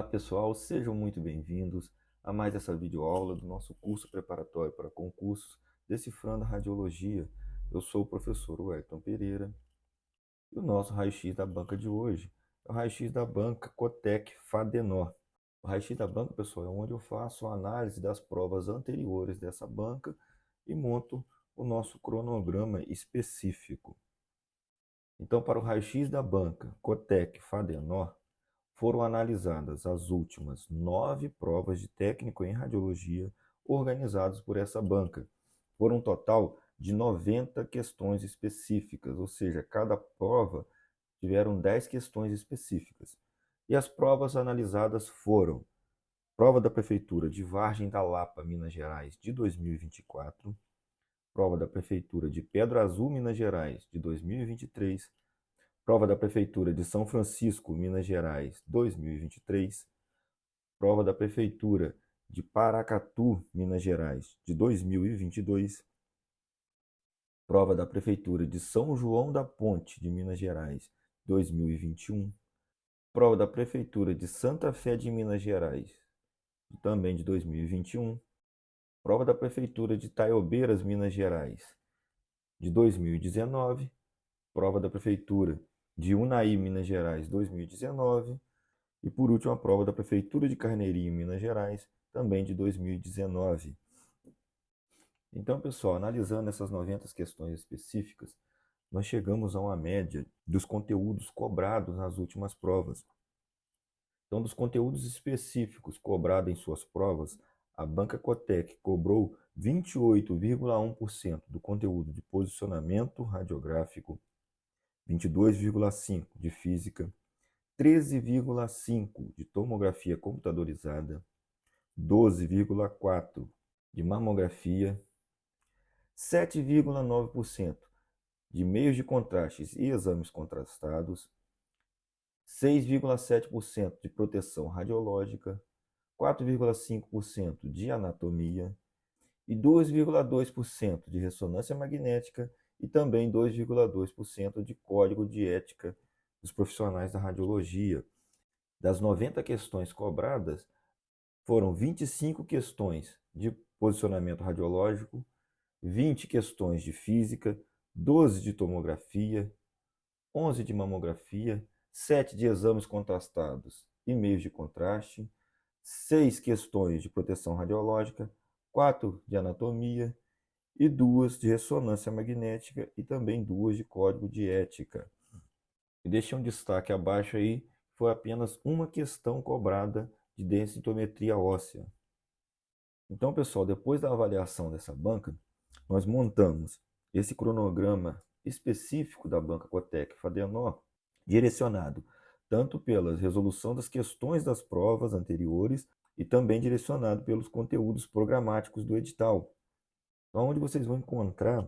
Olá pessoal, sejam muito bem-vindos a mais essa videoaula do nosso curso preparatório para concursos Decifrando a Radiologia. Eu sou o professor Wellington Pereira e o nosso raio-x da banca de hoje é o raio-x da banca Cotec Fadenor. O raio-x da banca, pessoal, é onde eu faço a análise das provas anteriores dessa banca e monto o nosso cronograma específico. Então, para o raio-x da banca Cotec Fadenor, foram analisadas as últimas 9 provas de técnico em radiologia organizadas por essa banca. Foram um total de 90 questões específicas, ou seja, cada prova tiveram 10 questões específicas. E as provas analisadas foram prova da Prefeitura de Vargem da Lapa, Minas Gerais, de 2024, prova da Prefeitura de Pedra Azul, Minas Gerais, de 2023, prova da Prefeitura de São Francisco, Minas Gerais, 2023. Prova da Prefeitura de Paracatu, Minas Gerais, de 2022. Prova da Prefeitura de São João da Ponte, de Minas Gerais, 2021. Prova da Prefeitura de Santa Fé de Minas Gerais, também de 2021. Prova da Prefeitura de Taiobeiras, Minas Gerais, de 2019. Prova da Prefeitura de Unai, Minas Gerais, 2019. E por último, a prova da Prefeitura de Carneirinho, Minas Gerais, também de 2019. Então, pessoal, analisando essas 90 questões específicas, nós chegamos a uma média dos conteúdos cobrados nas últimas provas. Então, dos conteúdos específicos cobrados em suas provas, a banca Cotec cobrou 28,1% do conteúdo de posicionamento radiográfico, 22,5% de física, 13,5% de tomografia computadorizada, 12,4% de mamografia, 7,9% de meios de contrastes e exames contrastados, 6,7% de proteção radiológica, 4,5% de anatomia e 2,2% de ressonância magnética e também 2,2% de código de ética dos profissionais da radiologia. Das 90 questões cobradas, foram 25 questões de posicionamento radiológico, 20 questões de física, 12 de tomografia, 11 de mamografia, 7 de exames contrastados e meios de contraste, 6 questões de proteção radiológica, 4 de anatomia e 2 de ressonância magnética e também 2 de código de ética. E deixei um destaque abaixo aí, foi apenas uma questão cobrada de densitometria óssea. Então, pessoal, depois da avaliação dessa banca, nós montamos esse cronograma específico da banca Cotec Fadenor, direcionado tanto pela resolução das questões das provas anteriores e também direcionado pelos conteúdos programáticos do edital. Então, onde vocês vão encontrar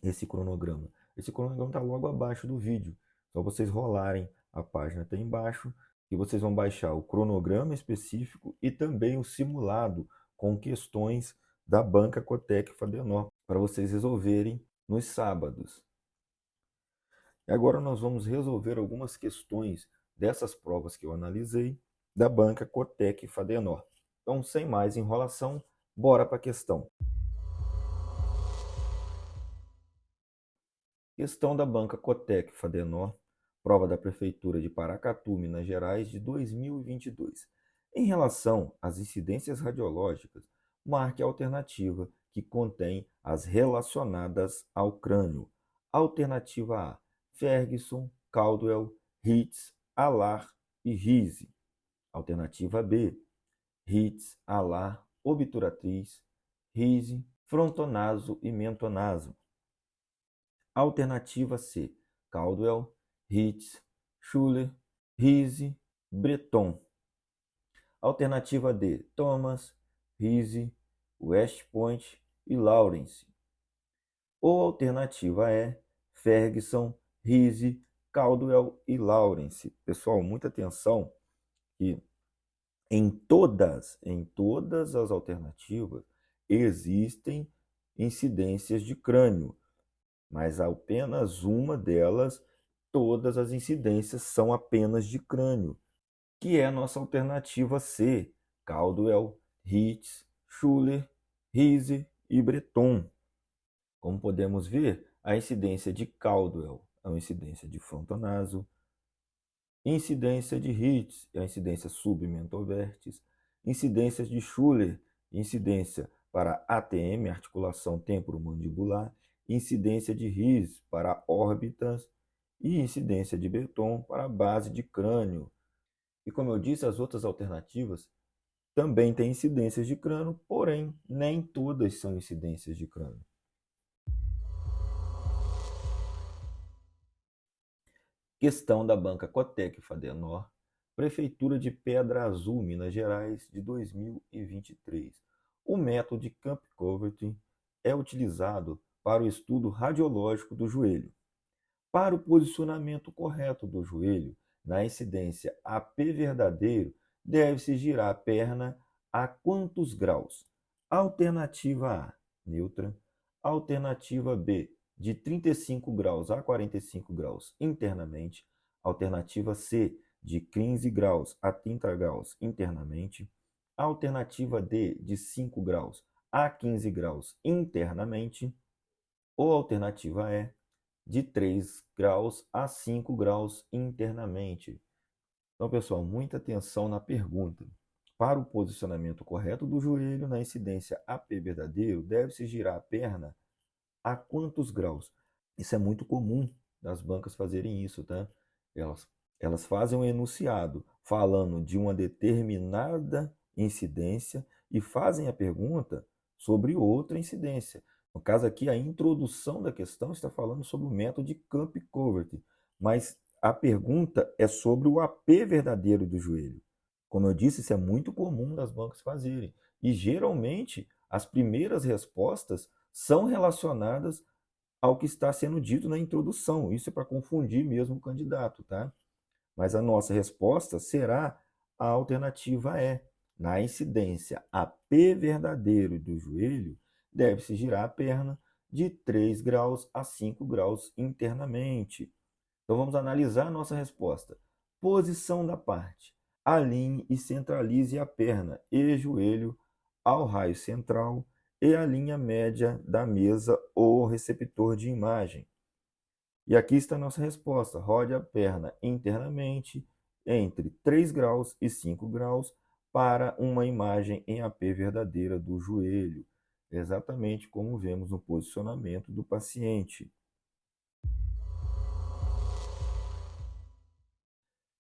esse cronograma? Esse cronograma está logo abaixo do vídeo. Só vocês rolarem a página até embaixo e vocês vão baixar o cronograma específico e também o simulado com questões da banca Cotec Fadenor para vocês resolverem nos sábados. E agora nós vamos resolver algumas questões dessas provas que eu analisei da banca Cotec Fadenor. Então, sem mais enrolação, bora para a questão. Questão da banca Cotec Fadenor, prova da Prefeitura de Paracatu, Minas Gerais, de 2022. Em relação às incidências radiológicas, marque a alternativa que contém as relacionadas ao crânio. Alternativa A: Ferguson, Caldwell, Hitz, Alar e Riese. Alternativa B: Hitz, Alar, obturatriz, Riese, frontonaso e mentonaso. Alternativa C: Caldwell, Hitz, Schuller, Riese, Breton. Alternativa D: Thomas, Riese, West Point e Lawrence. Ou alternativa E: Ferguson, Riese, Caldwell e Lawrence. Pessoal, muita atenção que em todas as alternativas existem incidências de crânio, mas apenas uma delas, todas as incidências são apenas de crânio. que é a nossa alternativa C, Caldwell, Ritz, Schuller, Riese e Breton. Como podemos ver, a incidência de Caldwell é uma incidência de frontonaso, incidência de Ritz é a incidência submentovertes, incidência de Schuller, incidência para ATM, articulação temporomandibular, incidência de Riese para órbitas e incidência de Breton para a base de crânio. E como eu disse, as outras alternativas também têm incidências de crânio, porém nem todas são incidências de crânio. Questão da banca Cotec Fadenor, Prefeitura de Pedra Azul, Minas Gerais, de 2023. O método de Camp-Covert é utilizado para o estudo radiológico do joelho. Para o posicionamento correto do joelho, na incidência AP verdadeiro, deve-se girar a perna a quantos graus? Alternativa A, neutra. Alternativa B, de 35 graus a 45 graus internamente. Alternativa C, de 15 graus a 30 graus internamente. Alternativa D, de 5 graus a 15 graus internamente. Ou alternativa E, de 3 graus a 5 graus internamente. Então, pessoal, muita atenção na pergunta. Para o posicionamento correto do joelho, na incidência AP verdadeiro, deve-se girar a perna a quantos graus? Isso é muito comum das bancas fazerem isso, tá? Elas fazem um enunciado falando de uma determinada incidência e fazem a pergunta sobre outra incidência. No caso aqui, a introdução da questão está falando sobre o método de Camp-Covert, mas a pergunta é sobre o AP verdadeiro do joelho. Como eu disse, isso é muito comum das bancas fazerem. E geralmente as primeiras respostas são relacionadas ao que está sendo dito na introdução. Isso é para confundir mesmo o candidato, tá? Mas a nossa resposta será a alternativa E. Na incidência AP verdadeiro do joelho, deve-se girar a perna de 3 graus a 5 graus internamente. Então vamos analisar a nossa resposta. Posição da parte. Alinhe e centralize a perna e joelho ao raio central e a linha média da mesa ou receptor de imagem. E aqui está a nossa resposta. Rode a perna internamente entre 3 graus e 5 graus para uma imagem em AP verdadeira do joelho, exatamente como vemos no posicionamento do paciente.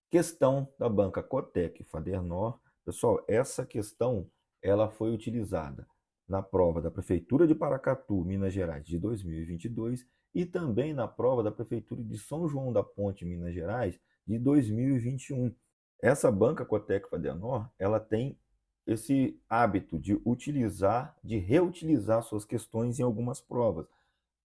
Questão da banca Cotec Fadernor. Pessoal, essa questão ela foi utilizada na prova da Prefeitura de Paracatu, Minas Gerais, de 2022 e também na prova da Prefeitura de São João da Ponte, Minas Gerais, de 2021. Essa banca Cotec Fadernor, ela tem esse hábito de reutilizar suas questões em algumas provas.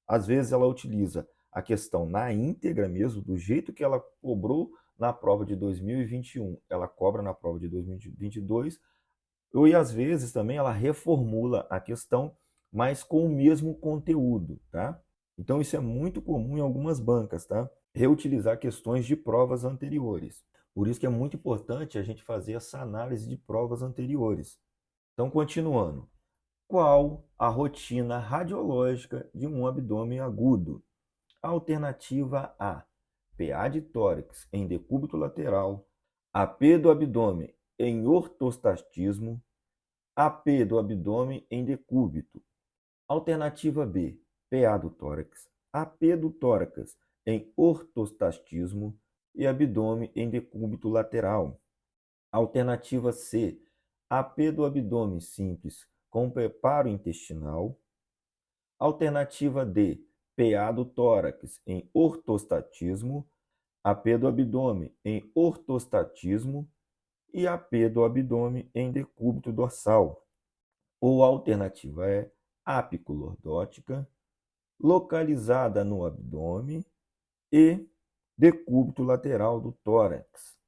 Às vezes ela utiliza a questão na íntegra mesmo, do jeito que ela cobrou na prova de 2021, ela cobra na prova de 2022, e às vezes também ela reformula a questão, mas com o mesmo conteúdo, tá? Então isso é muito comum em algumas bancas, tá? Reutilizar questões de provas anteriores. Por isso que é muito importante a gente fazer essa análise de provas anteriores. Então, continuando. Qual a rotina radiológica de um abdômen agudo? Alternativa A, PA de tórax em decúbito lateral, AP do abdômen em ortostatismo, AP do abdômen em decúbito. Alternativa B, PA do tórax, AP do tórax em ortostatismo e abdômen em decúbito lateral. Alternativa C, AP do abdômen simples com preparo intestinal. Alternativa D, PA do tórax em ortostatismo, AP do abdômen em ortostatismo e AP do abdômen em decúbito dorsal. Ou a alternativa é apiculordótica, localizada no abdômen e decúbito lateral do tórax.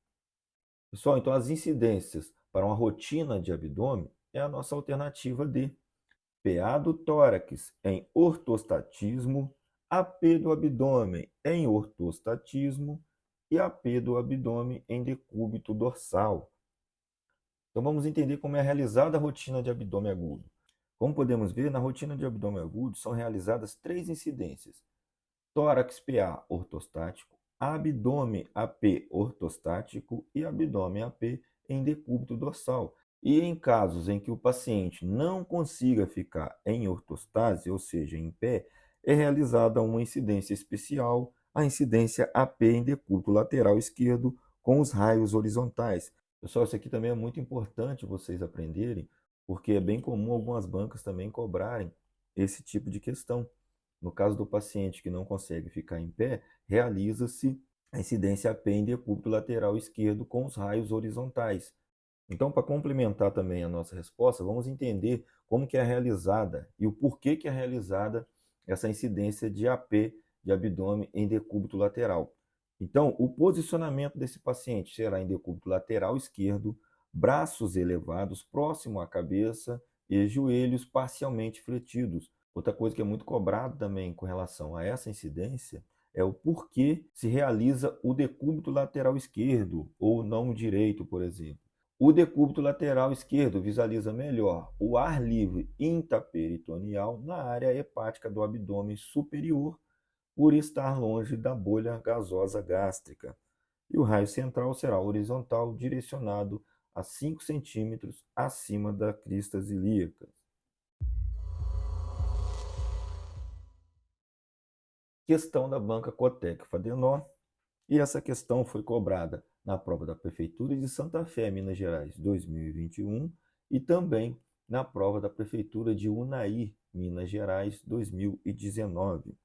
Pessoal, então as incidências para uma rotina de abdômen é a nossa alternativa D. PA do tórax em ortostatismo, AP do abdômen em ortostatismo e AP do abdômen em decúbito dorsal. Então vamos entender como é realizada a rotina de abdômen agudo. Como podemos ver, na rotina de abdômen agudo são realizadas 3 incidências: tórax PA ortostático, abdômen AP ortostático e abdômen AP em decúbito dorsal. E em casos em que o paciente não consiga ficar em ortostase, ou seja, em pé, é realizada uma incidência especial, a incidência AP em decúbito lateral esquerdo com os raios horizontais. Pessoal, isso aqui também é muito importante vocês aprenderem, porque é bem comum algumas bancas também cobrarem esse tipo de questão. No caso do paciente que não consegue ficar em pé, realiza-se a incidência AP em decúbito lateral esquerdo com os raios horizontais. Então, para complementar também a nossa resposta, vamos entender como que é realizada e o porquê que é realizada essa incidência de AP de abdômen em decúbito lateral. Então, o posicionamento desse paciente será em decúbito lateral esquerdo, braços elevados próximo à cabeça e joelhos parcialmente fletidos. Outra coisa que é muito cobrado também com relação a essa incidência é o porquê se realiza o decúbito lateral esquerdo ou não o direito, por exemplo. O decúbito lateral esquerdo visualiza melhor o ar livre intraperitoneal na área hepática do abdômen superior, por estar longe da bolha gasosa gástrica. E o raio central será horizontal, direcionado a 5 centímetros acima da crista ilíaca. Questão da banca Cotec-Fadenor. E essa questão foi cobrada na prova da Prefeitura de Santa Fé, Minas Gerais, 2021, e também na prova da Prefeitura de Unai, Minas Gerais, 2019.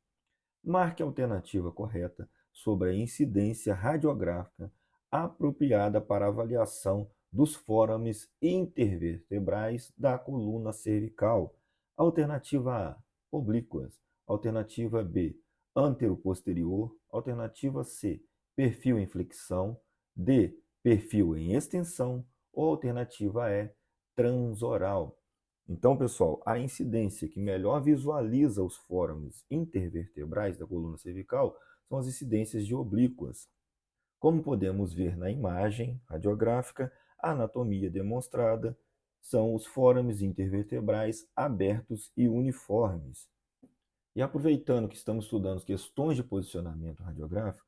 Marque a alternativa correta sobre a incidência radiográfica apropriada para avaliação dos fôrames intervertebrais da coluna cervical. Alternativa A, oblíquas. Alternativa B, antero-posterior. Alternativa C, perfil em flexão. D, perfil em extensão. Ou alternativa E, transoral. Então, pessoal, a incidência que melhor visualiza os fôrames intervertebrais da coluna cervical são as incidências de oblíquas. Como podemos ver na imagem radiográfica, a anatomia demonstrada são os fôrames intervertebrais abertos e uniformes. E aproveitando que estamos estudando questões de posicionamento radiográfico,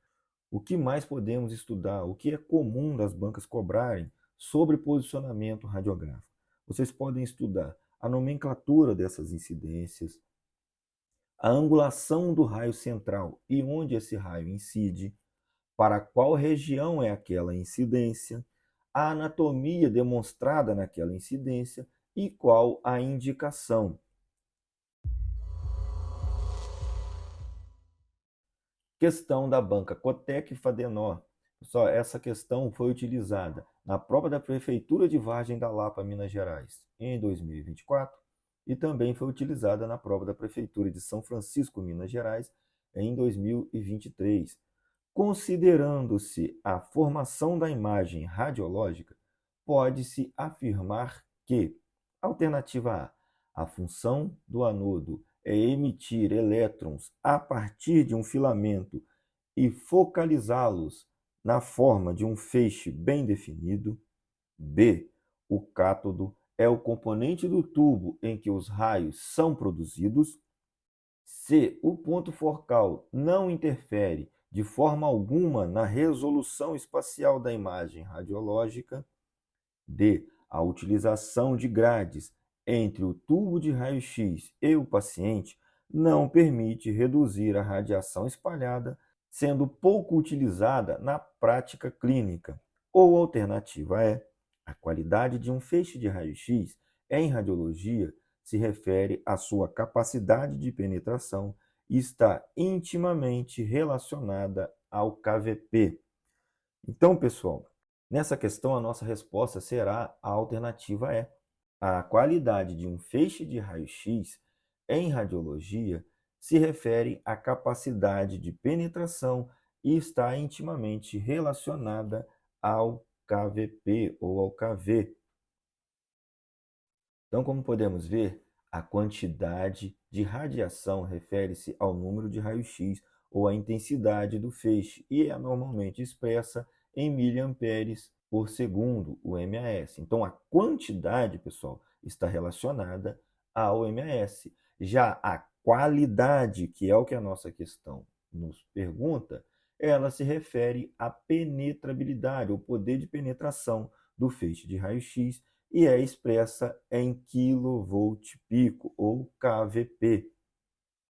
o que mais podemos estudar, o que é comum das bancas cobrarem sobre posicionamento radiográfico? Vocês podem estudar a nomenclatura dessas incidências, a angulação do raio central e onde esse raio incide, para qual região é aquela incidência, a anatomia demonstrada naquela incidência e qual a indicação. Questão da banca Cotec-Fadenor. Pessoal, essa questão foi utilizada na prova da Prefeitura de Vargem da Lapa, Minas Gerais, em 2024, e também foi utilizada na prova da Prefeitura de São Francisco, Minas Gerais, em 2023. Considerando-se a formação da imagem radiológica, pode-se afirmar que, alternativa A, a função do anodo é emitir elétrons a partir de um filamento e focalizá-los na forma de um feixe bem definido. B, o cátodo é o componente do tubo em que os raios são produzidos. C, o ponto focal não interfere de forma alguma na resolução espacial da imagem radiológica. D, a utilização de grades entre o tubo de raio-x e o paciente não permite reduzir a radiação espalhada, sendo pouco utilizada na prática clínica. Ou alternativa é, a qualidade de um feixe de raio-x em radiologia se refere à sua capacidade de penetração e está intimamente relacionada ao KVP. Então, pessoal, nessa questão a nossa resposta será a alternativa E. A qualidade de um feixe de raio-x em radiologia se refere à capacidade de penetração e está intimamente relacionada ao KVP ou ao KV. Então, como podemos ver, a quantidade de radiação refere-se ao número de raio-x ou a intensidade do feixe, e é normalmente expressa em miliamperes por segundo, o mAs. Então, a quantidade, pessoal, está relacionada ao mAs. Já a qualidade, que é o que a nossa questão nos pergunta, ela se refere à penetrabilidade, o poder de penetração do feixe de raio-x, e é expressa em kV pico, ou kVp.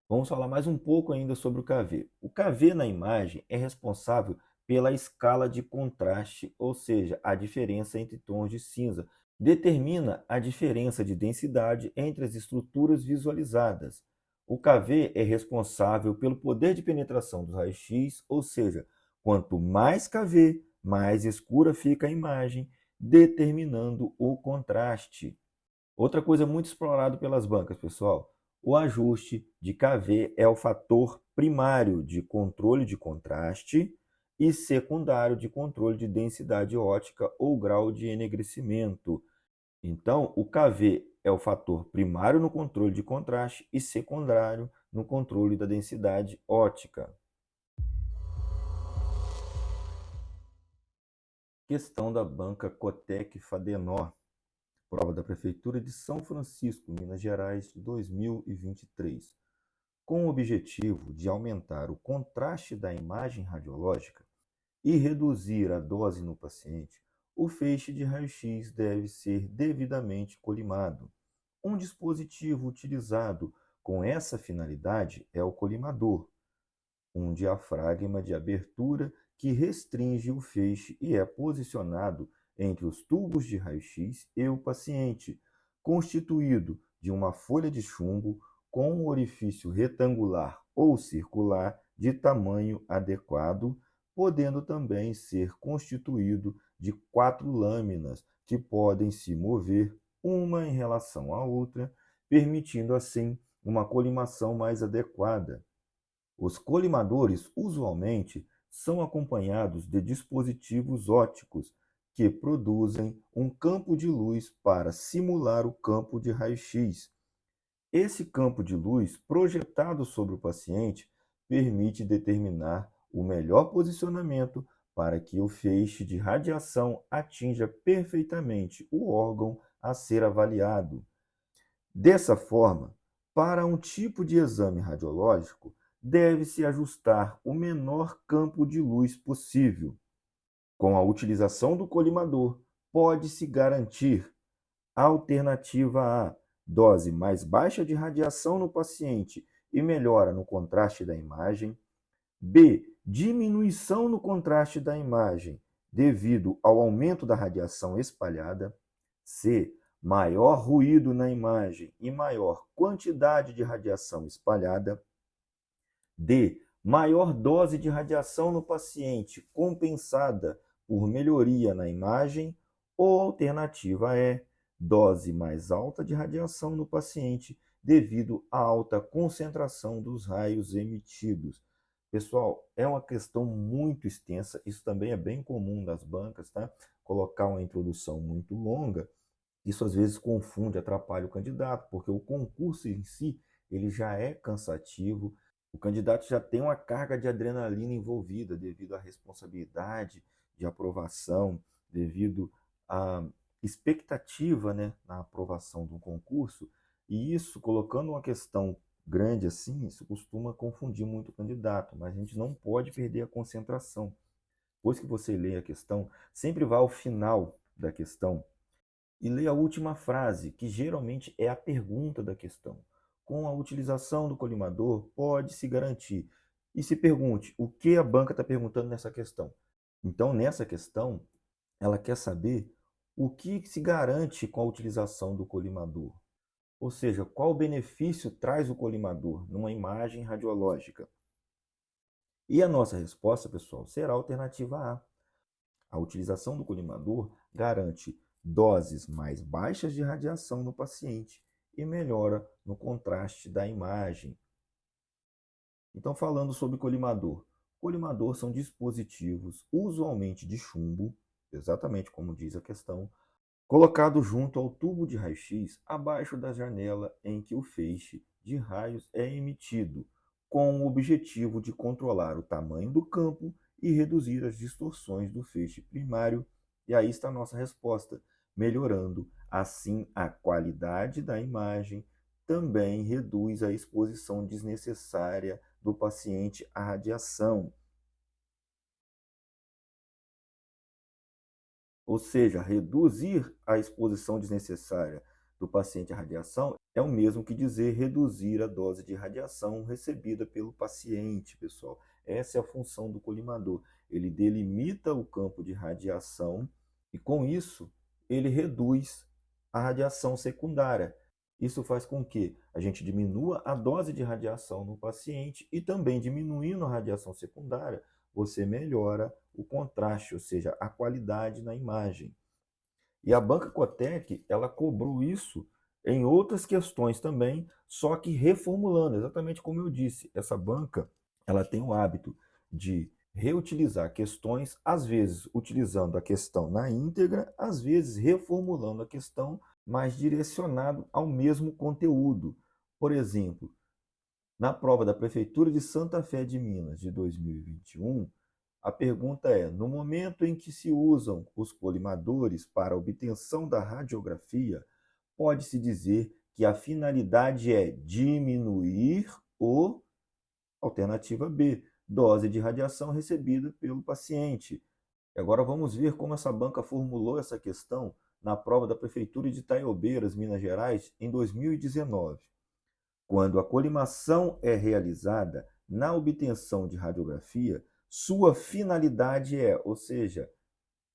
Vamos falar mais um pouco ainda sobre o kV. O kV na imagem é responsável pela escala de contraste, ou seja, a diferença entre tons de cinza. Determina a diferença de densidade entre as estruturas visualizadas. O kV é responsável pelo poder de penetração dos raios-x, ou seja, quanto mais kV, mais escura fica a imagem, determinando o contraste. Outra coisa muito explorada pelas bancas, pessoal, o ajuste de kV é o fator primário de controle de contraste e secundário de controle de densidade óptica ou grau de enegrecimento. Então, o kV é o fator primário no controle de contraste e secundário no controle da densidade óptica. Questão da banca Cotec Fadenor. Prova da Prefeitura de São Francisco, Minas Gerais, 2023. Com o objetivo de aumentar o contraste da imagem radiológica e reduzir a dose no paciente, o feixe de raio-x deve ser devidamente colimado. Um dispositivo utilizado com essa finalidade é o colimador, um diafragma de abertura que restringe o feixe e é posicionado entre os tubos de raio-x e o paciente, constituído de uma folha de chumbo com um orifício retangular ou circular de tamanho adequado, podendo também ser constituído de 4 lâminas que podem se mover uma em relação à outra, permitindo assim uma colimação mais adequada. Os colimadores usualmente são acompanhados de dispositivos ópticos que produzem um campo de luz para simular o campo de raio-x. Esse campo de luz projetado sobre o paciente permite determinar o melhor posicionamento para que o feixe de radiação atinja perfeitamente o órgão a ser avaliado. Dessa forma, para um tipo de exame radiológico, deve-se ajustar o menor campo de luz possível. Com a utilização do colimador, pode-se garantir: alternativa A, dose mais baixa de radiação no paciente e melhora no contraste da imagem. B, diminuição no contraste da imagem devido ao aumento da radiação espalhada. C, maior ruído na imagem e maior quantidade de radiação espalhada. D, maior dose de radiação no paciente compensada por melhoria na imagem. Ou alternativa E, dose mais alta de radiação no paciente devido à alta concentração dos raios emitidos. Pessoal, é uma questão muito extensa, isso também é bem comum das bancas, tá? Colocar uma introdução muito longa, isso às vezes confunde, atrapalha o candidato, porque o concurso em si, ele já é cansativo, o candidato já tem uma carga de adrenalina envolvida devido à responsabilidade de aprovação, devido à expectativa, né, na aprovação de um concurso, e isso, colocando uma questão grande assim, isso costuma confundir muito o candidato, mas a gente não pode perder a concentração. Depois que você lê a questão, sempre vá ao final da questão e lê a última frase, que geralmente é a pergunta da questão. Com a utilização do colimador, pode-se garantir. E se pergunte, o que a banca está perguntando nessa questão? Então, nessa questão, ela quer saber o que se garante com a utilização do colimador. Ou seja, qual benefício traz o colimador numa imagem radiológica? E a nossa resposta, pessoal, será a alternativa A. A utilização do colimador garante doses mais baixas de radiação no paciente e melhora no contraste da imagem. Então, falando sobre colimador. Colimador são dispositivos usualmente de chumbo, exatamente como diz a questão, colocado junto ao tubo de raio-x abaixo da janela em que o feixe de raios é emitido, com o objetivo de controlar o tamanho do campo e reduzir as distorções do feixe primário. E aí está a nossa resposta, melhorando assim a qualidade da imagem, também reduz a exposição desnecessária do paciente à radiação. Ou seja, reduzir a exposição desnecessária do paciente à radiação é o mesmo que dizer reduzir a dose de radiação recebida pelo paciente, pessoal. Essa é a função do colimador. Ele delimita o campo de radiação e, com isso, ele reduz a radiação secundária. Isso faz com que a gente diminua a dose de radiação no paciente e também diminuindo a radiação secundária, você melhora o contraste, ou seja, a qualidade na imagem. E a banca Cotec, ela cobrou isso em outras questões também, só que reformulando, exatamente como eu disse, essa banca, ela tem o hábito de reutilizar questões, às vezes utilizando a questão na íntegra, às vezes reformulando a questão, mas direcionado ao mesmo conteúdo. Por exemplo, na prova da Prefeitura de Santa Fé de Minas de 2021, a pergunta é: no momento em que se usam os colimadores para a obtenção da radiografia, pode-se dizer que a finalidade é diminuir o, alternativa B, dose de radiação recebida pelo paciente. E agora vamos ver como essa banca formulou essa questão na prova da Prefeitura de Itaiobeiras, Minas Gerais, em 2019. Quando a colimação é realizada na obtenção de radiografia, sua finalidade é, ou seja,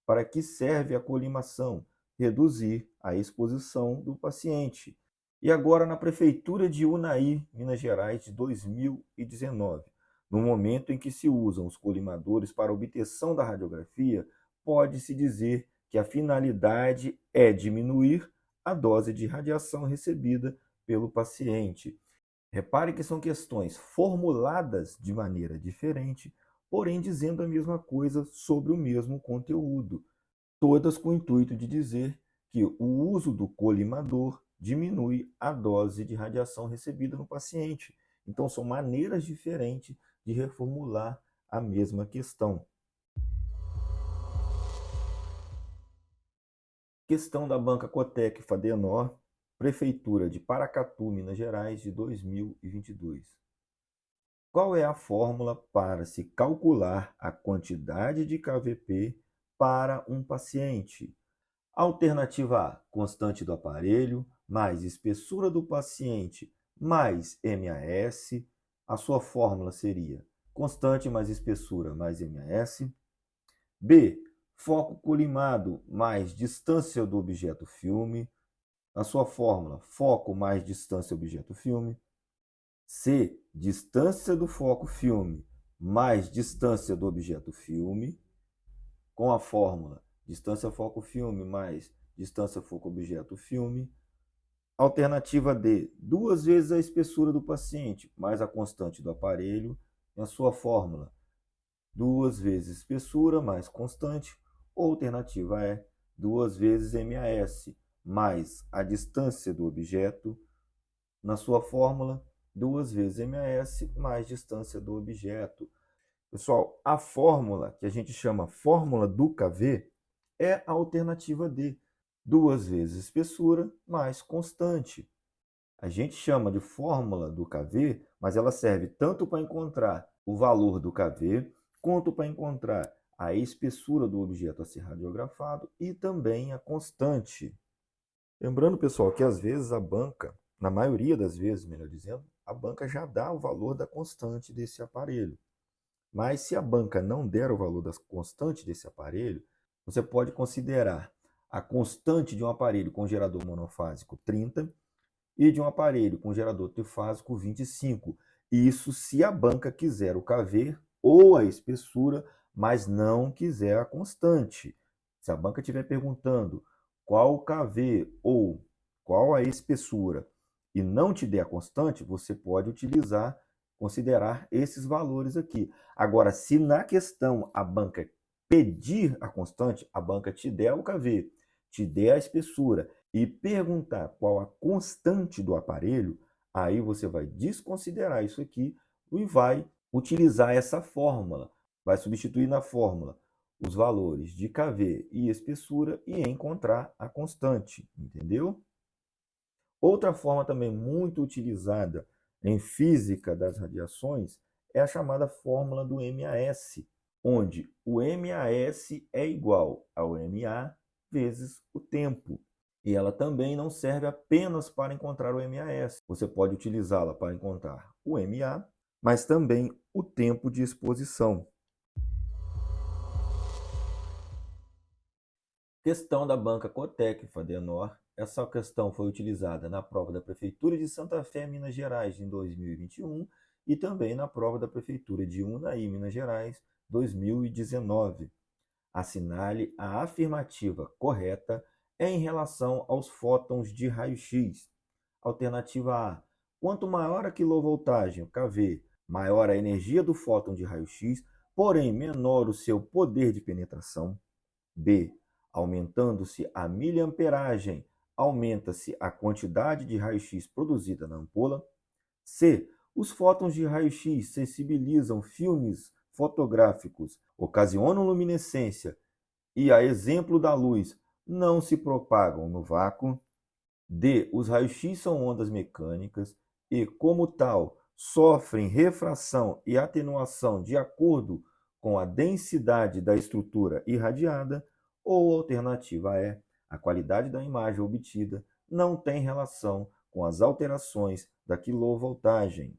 para que serve a colimação? Reduzir a exposição do paciente. E agora na Prefeitura de Unai, Minas Gerais, de 2019, no momento em que se usam os colimadores para a obtenção da radiografia, pode-se dizer que a finalidade é diminuir a dose de radiação recebida pelo paciente. Repare que são questões formuladas de maneira diferente, porém dizendo a mesma coisa sobre o mesmo conteúdo, todas com o intuito de dizer que o uso do colimador diminui a dose de radiação recebida no paciente. Então, são maneiras diferentes de reformular a mesma questão. Questão da banca Cotec Fadenor, Prefeitura de Paracatu, Minas Gerais, de 2022. Qual é a fórmula para se calcular a quantidade de KVP para um paciente? Alternativa A, constante do aparelho, mais espessura do paciente, mais MAS. A sua fórmula seria constante mais espessura mais MAS. B, foco colimado mais distância do objeto filme. A sua fórmula, foco mais distância objeto filme. C, distância do foco filme mais distância do objeto filme, com a fórmula distância foco filme mais distância foco objeto filme. Alternativa D, 2 vezes a espessura do paciente mais a constante do aparelho, e a sua fórmula 2 vezes espessura mais constante. Ou alternativa E, 2 vezes MAS mais a distância do objeto, na sua fórmula 2 vezes MAS mais distância do objeto. Pessoal, a fórmula que a gente chama fórmula do KV é a alternativa D, 2 vezes espessura mais constante. A gente chama de fórmula do KV, mas ela serve tanto para encontrar o valor do KV, quanto para encontrar a espessura do objeto a ser radiografado e também a constante. Lembrando, pessoal, que às vezes a banca, na maioria das vezes, melhor dizendo, a banca já dá o valor da constante desse aparelho. Mas se a banca não der o valor da constante desse aparelho, você pode considerar a constante de um aparelho com gerador monofásico 30 e de um aparelho com gerador trifásico 25. Isso se a banca quiser o KV ou a espessura, mas não quiser a constante. Se a banca estiver perguntando qual o KV ou qual a espessura e não te der a constante, você pode considerar esses valores aqui. Agora, se na questão a banca pedir a constante, a banca te der o KV, te der a espessura e perguntar qual a constante do aparelho, aí você vai desconsiderar isso aqui, e vai utilizar essa fórmula, vai substituir na fórmula os valores de kV e espessura e encontrar a constante, entendeu? Outra forma também muito utilizada em física das radiações é a chamada fórmula do MAS, onde o MAS é igual ao MA vezes o tempo. E ela também não serve apenas para encontrar o MAS. Você pode utilizá-la para encontrar o MA, mas também o tempo de exposição. Questão da banca Cotec Fadenor. Essa questão foi utilizada na prova da Prefeitura de Santa Fé, Minas Gerais, em 2021 e também na prova da Prefeitura de Unai, Minas Gerais, 2019. Assinale a afirmativa correta em relação aos fótons de raio-x. Alternativa A. Quanto maior a quilovoltagem, o kV, maior a energia do fóton de raio-x, porém menor o seu poder de penetração. B. Aumentando-se a miliamperagem, aumenta-se a quantidade de raio-x produzida na ampola. C. Os fótons de raio-x sensibilizam filmes fotográficos, ocasionam luminescência e, a exemplo da luz, não se propagam no vácuo. D. Os raios-x são ondas mecânicas e, como tal, sofrem refração e atenuação de acordo com a densidade da estrutura irradiada. Ou alternativa E. A qualidade da imagem obtida não tem relação com as alterações da quilovoltagem.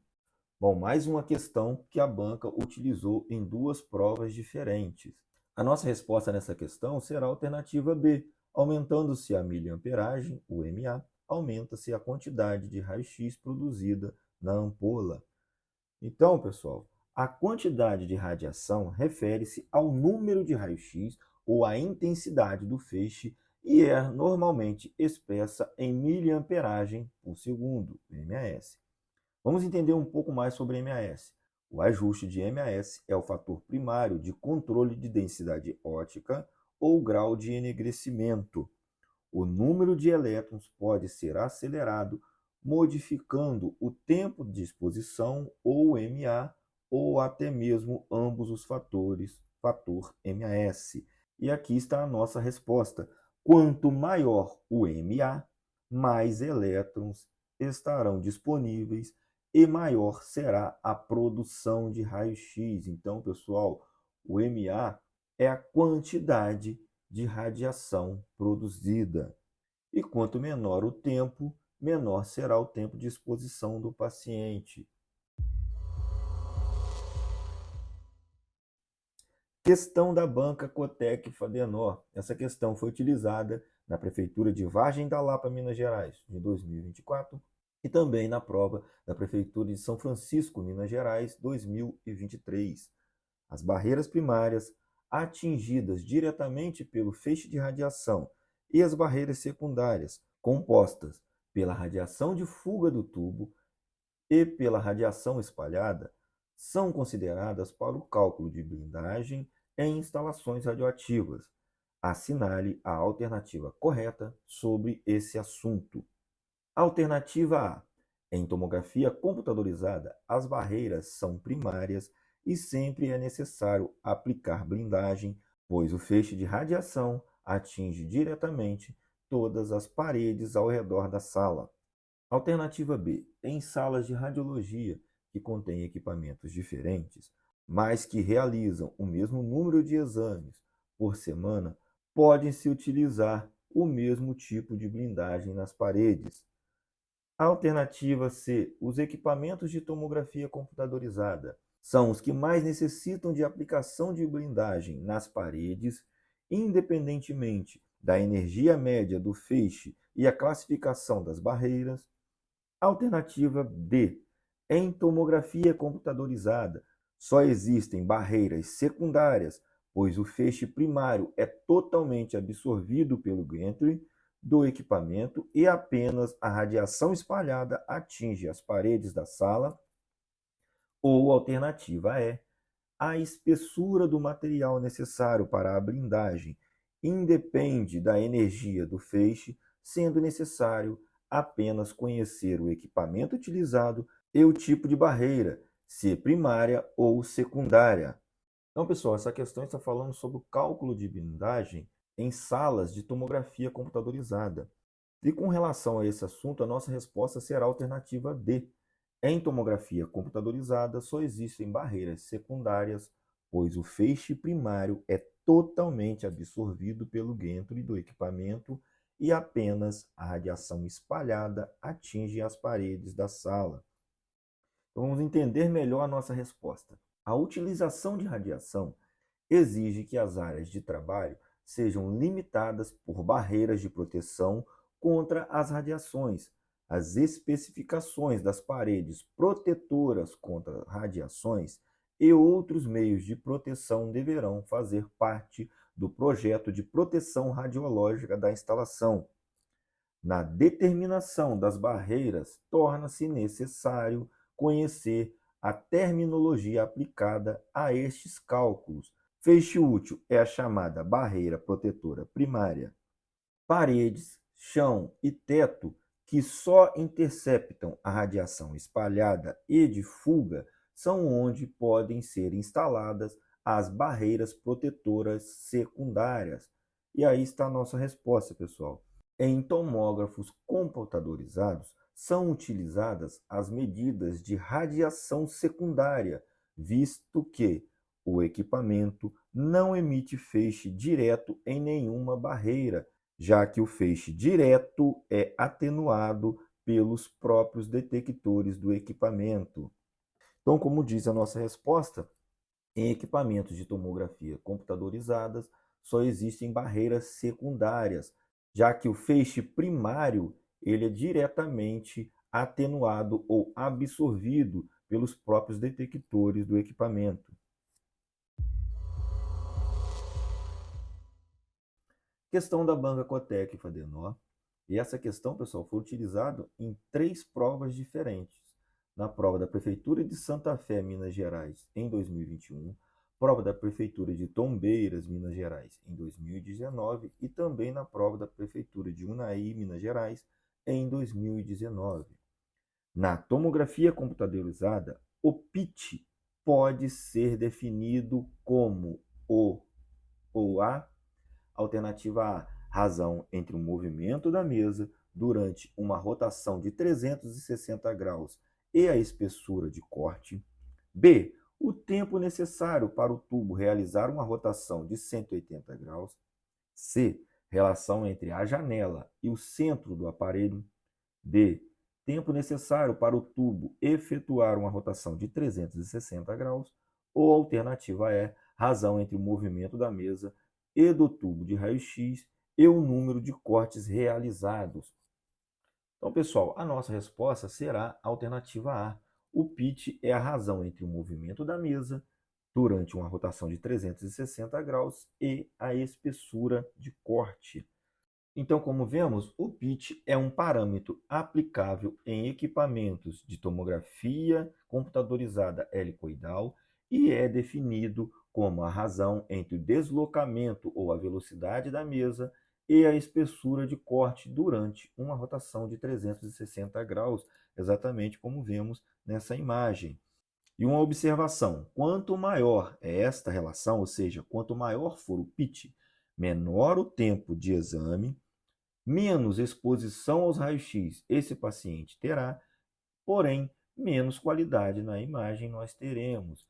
Bom, mais uma questão que a banca utilizou em duas provas diferentes. A nossa resposta nessa questão será a alternativa B. Aumentando-se a miliamperagem, o MA, aumenta-se a quantidade de raio-x produzida na ampola. Então, pessoal, a quantidade de radiação refere-se ao número de raio-x ou à intensidade do feixe e é normalmente expressa em miliamperagem por segundo, MAS. Vamos entender um pouco mais sobre MAS. O ajuste de MAS é o fator primário de controle de densidade óptica ou grau de enegrecimento. O número de elétrons pode ser acelerado modificando o tempo de exposição ou MA ou até mesmo ambos os fatores, fator MAS. E aqui está a nossa resposta. Quanto maior o MA, mais elétrons estarão disponíveis e maior será a produção de raio-x. Então, pessoal, o MA é a quantidade de radiação produzida. E quanto menor o tempo, menor será o tempo de exposição do paciente. Questão da banca Cotec Fadenor. Essa questão foi utilizada na Prefeitura de Vargem da Lapa, Minas Gerais, de 2024, e também na prova da Prefeitura de São Francisco, Minas Gerais, 2023. As barreiras primárias atingidas diretamente pelo feixe de radiação e as barreiras secundárias, compostas pela radiação de fuga do tubo e pela radiação espalhada, são consideradas para o cálculo de blindagem em instalações radioativas. Assinale a alternativa correta sobre esse assunto. Alternativa A. Em tomografia computadorizada, as barreiras são primárias e sempre é necessário aplicar blindagem, pois o feixe de radiação atinge diretamente todas as paredes ao redor da sala. Alternativa B. Em salas de radiologia que contêm equipamentos diferentes, mas que realizam o mesmo número de exames por semana, podem-se utilizar o mesmo tipo de blindagem nas paredes. Alternativa C. Os equipamentos de tomografia computadorizada são os que mais necessitam de aplicação de blindagem nas paredes, independentemente da energia média do feixe e a classificação das barreiras. Alternativa D. Em tomografia computadorizada, só existem barreiras secundárias, pois o feixe primário é totalmente absorvido pelo gantry do equipamento e apenas a radiação espalhada atinge as paredes da sala. Ou alternativa E. A espessura do material necessário para a blindagem independe da energia do feixe, sendo necessário apenas conhecer o equipamento utilizado e o tipo de barreira, se primária ou secundária. Então, pessoal, essa questão está falando sobre o cálculo de blindagem em salas de tomografia computadorizada. E com relação a esse assunto, a nossa resposta será a alternativa D. Em tomografia computadorizada, só existem barreiras secundárias, pois o feixe primário é totalmente absorvido pelo gantry do equipamento e apenas a radiação espalhada atinge as paredes da sala. Então, vamos entender melhor a nossa resposta. A utilização de radiação exige que as áreas de trabalho sejam limitadas por barreiras de proteção contra as radiações. As especificações das paredes protetoras contra radiações e outros meios de proteção deverão fazer parte do projeto de proteção radiológica da instalação. Na determinação das barreiras, torna-se necessário conhecer a terminologia aplicada a estes cálculos. Feixe útil é a chamada barreira protetora primária. Paredes, chão e teto que só interceptam a radiação espalhada e de fuga são onde podem ser instaladas as barreiras protetoras secundárias. E aí está a nossa resposta, pessoal. Em tomógrafos computadorizados, são utilizadas as medidas de radiação secundária, visto que o equipamento não emite feixe direto em nenhuma barreira, já que o feixe direto é atenuado pelos próprios detectores do equipamento. Então, como diz a nossa resposta, em equipamentos de tomografia computadorizadas só existem barreiras secundárias, já que o feixe primário ele é diretamente atenuado ou absorvido pelos próprios detectores do equipamento. Questão da banca Cotec e Fadenor. E essa questão, pessoal, foi utilizada em 3 provas diferentes. Na prova da Prefeitura de Santa Fé, Minas Gerais, em 2021, prova da Prefeitura de Tombeiras, Minas Gerais, em 2019 e também na prova da Prefeitura de Unai, Minas Gerais, em 2019. Na tomografia computadorizada, o pitch pode ser definido como o ou a alternativa A, razão entre o movimento da mesa durante uma rotação de 360 graus e a espessura de corte. B, o tempo necessário para o tubo realizar uma rotação de 180 graus. C, relação entre a janela e o centro do aparelho. D, tempo necessário para o tubo efetuar uma rotação de 360 graus. Ou alternativa E, razão entre o movimento da mesa e do tubo de raio-x e o número de cortes realizados. Então, pessoal, a nossa resposta será a alternativa A. O pitch é a razão entre o movimento da mesa durante uma rotação de 360 graus e a espessura de corte. Então, como vemos, o pitch é um parâmetro aplicável em equipamentos de tomografia computadorizada helicoidal e é definido como a razão entre o deslocamento ou a velocidade da mesa e a espessura de corte durante uma rotação de 360 graus, exatamente como vemos nessa imagem. E uma observação: quanto maior é esta relação, ou seja, quanto maior for o pitch, menor o tempo de exame, menos exposição aos raios-x esse paciente terá, porém, menos qualidade na imagem nós teremos.